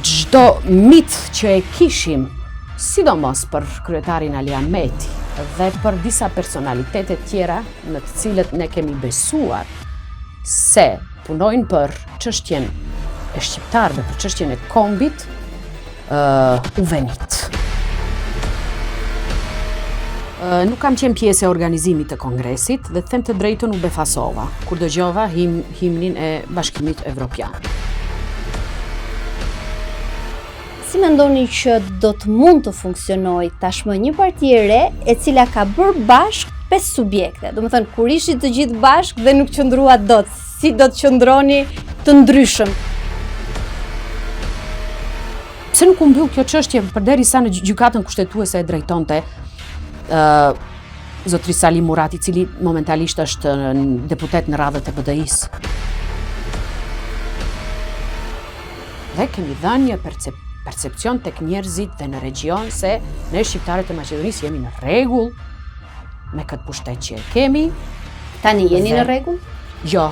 Çdo mit që e kishim, sidomos për kryetarin Ali Ahmeti dhe për disa personalitete tjera në të cilët ne kemi besuar se punojnë për çështjen e shqiptarëve, për çështjen e kombit, u venit. Nuk kam qenë pjesë e organizimit të kongresit dhe them të drejtën u befasova kur dëgjova himnin e Bashkimit Evropian. Si mendoni që do të mund të funksionojë tashmë një parti e re e cila ka bërë bashk 5 subjekte? Do të thënë, kur ishit të gjithë bashk dhe nuk qëndrua dot, si do të qëndroni të ndryshëm? Pse nuk u mbyll kjo çështje përderisa në gjykatën kushtetuese e drejtonte zotri Salim Murati, i cili momentalisht është deputet në radhët e BDI-s. Dhe kemi dhënë një percepcion tek njerëzit dhe në regjion se ne shqiptarët e Maqedonisë jemi në rregull me këtë pushtet që e kemi. Tani jeni në rregull? Jo,